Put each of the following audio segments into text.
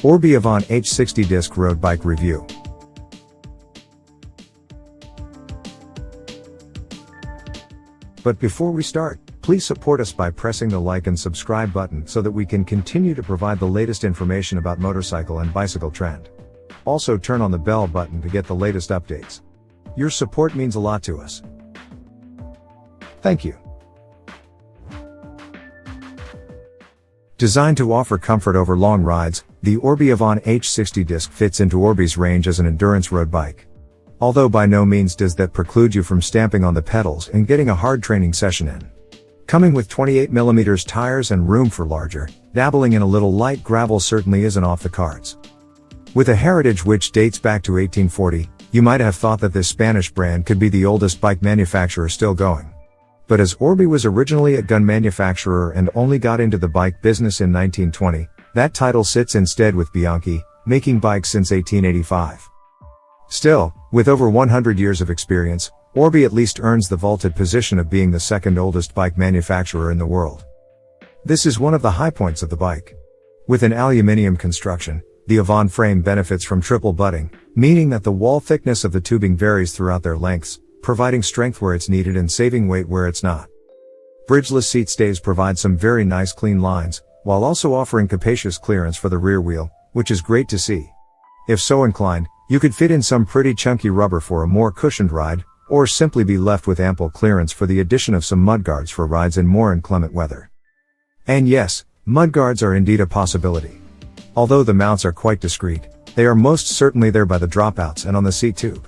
Orbea Avant H60 Disc Road Bike Review. But before we start, please support us by pressing the like and subscribe button so that we can continue to provide the latest information about motorcycle and bicycle trend. Also turn on the bell button to get the latest updates. Your support means a lot to us. Thank you. Designed to offer comfort over long rides, the Orbea Avant H60 Disc fits into Orbea's range as an endurance road bike. Although by no means does that preclude you from stamping on the pedals and getting a hard training session in. Coming with 28mm tires and room for larger, dabbling in a little light gravel certainly isn't off the cards. With a heritage which dates back to 1840, you might have thought that this Spanish brand could be the oldest bike manufacturer still going. But as Orbea was originally a gun manufacturer and only got into the bike business in 1920, that title sits instead with Bianchi, making bikes since 1885. Still, with over 100 years of experience, Orbea at least earns the vaulted position of being the second oldest bike manufacturer in the world. This is one of the high points of the bike. With an aluminium construction, the Avant frame benefits from triple butting, meaning that the wall thickness of the tubing varies throughout their lengths, providing strength where it's needed and saving weight where it's not. Bridgeless seat stays provide some very nice clean lines, while also offering capacious clearance for the rear wheel, which is great to see. If so inclined, you could fit in some pretty chunky rubber for a more cushioned ride, or simply be left with ample clearance for the addition of some mudguards for rides in more inclement weather. And yes, mudguards are indeed a possibility. Although the mounts are quite discreet, they are most certainly there by the dropouts and on the seat tube.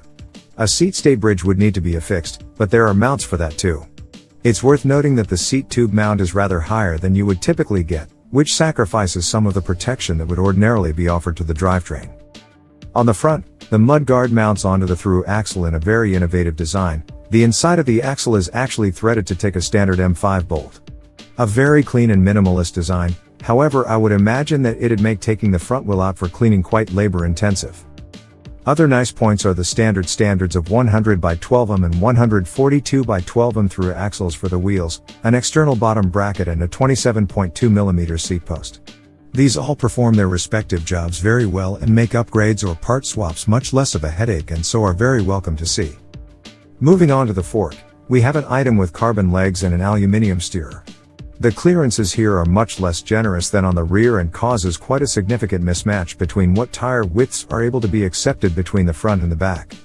A seat stay bridge would need to be affixed, but there are mounts for that too. It's worth noting that the seat tube mount is rather higher than you would typically get, which sacrifices some of the protection that would ordinarily be offered to the drivetrain. On the front, the mudguard mounts onto the through axle in a very innovative design. The inside of the axle is actually threaded to take a standard M5 bolt. A very clean and minimalist design, however I would imagine that it'd make taking the front wheel out for cleaning quite labor intensive. Other nice points are the standards of 100 by 12mm and 142 by 12mm through axles for the wheels, an external bottom bracket and a 27.2mm seat post. These all perform their respective jobs very well and make upgrades or part swaps much less of a headache and so are very welcome to see. Moving on to the fork, we have an item with carbon legs and an aluminium steerer. The clearances here are much less generous than on the rear and causes quite a significant mismatch between what tire widths are able to be accepted between the front and the back.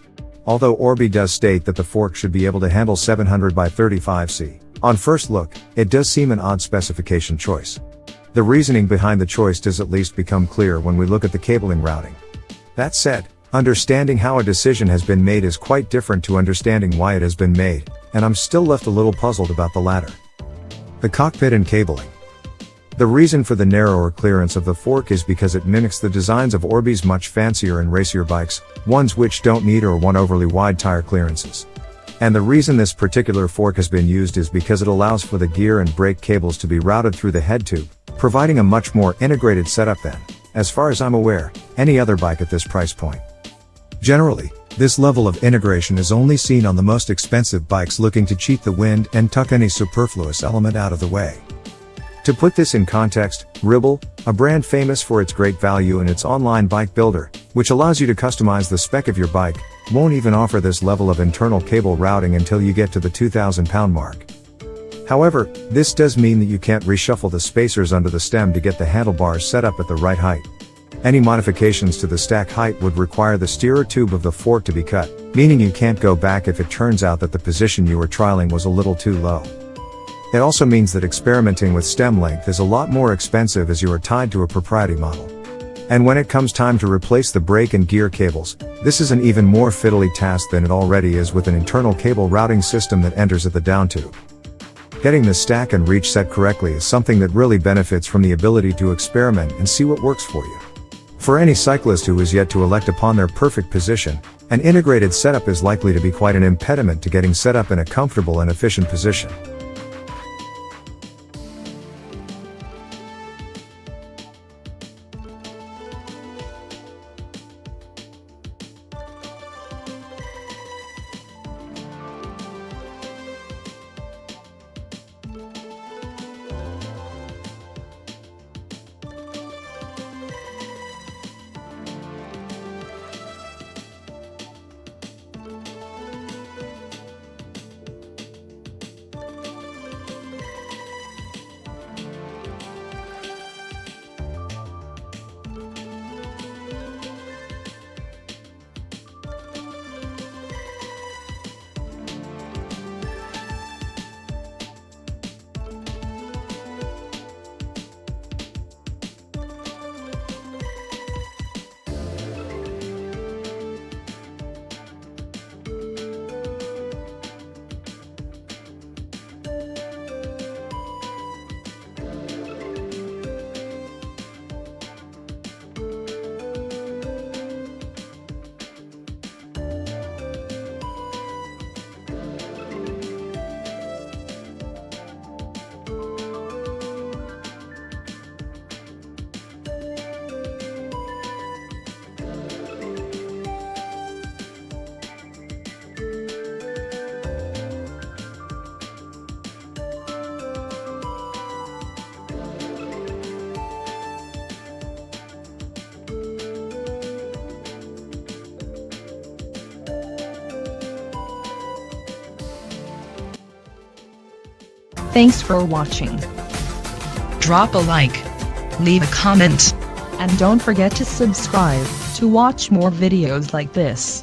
Although Orbea does state that the fork should be able to handle 700 by 35C, on first look, it does seem an odd specification choice. The reasoning behind the choice does at least become clear when we look at the cabling routing. That said, understanding how a decision has been made is quite different to understanding why it has been made, and I'm still left a little puzzled about the latter. The cockpit and cabling. The reason for the narrower clearance of the fork is because it mimics the designs of Orbea's much fancier and racier bikes, ones which don't need or want overly wide tire clearances. And the reason this particular fork has been used is because it allows for the gear and brake cables to be routed through the head tube, providing a much more integrated setup than, as far as I'm aware, any other bike at this price point. Generally, this level of integration is only seen on the most expensive bikes looking to cheat the wind and tuck any superfluous element out of the way. To put this in context, Ribble, a brand famous for its great value and its online bike builder, which allows you to customize the spec of your bike, won't even offer this level of internal cable routing until you get to the 2,000 pound mark. However, this does mean that you can't reshuffle the spacers under the stem to get the handlebars set up at the right height. Any modifications to the stack height would require the steerer tube of the fork to be cut, meaning you can't go back if it turns out that the position you were trialing was a little too low. It also means that experimenting with stem length is a lot more expensive as you are tied to a proprietary model. And when it comes time to replace the brake and gear cables, this is an even more fiddly task than it already is with an internal cable routing system that enters at the down tube. Getting the stack and reach set correctly is something that really benefits from the ability to experiment and see what works for you. For any cyclist who is yet to elect upon their perfect position, an integrated setup is likely to be quite an impediment to getting set up in a comfortable and efficient position. Thanks for watching. Drop a like, leave a comment, And don't forget to subscribe to watch more videos like this.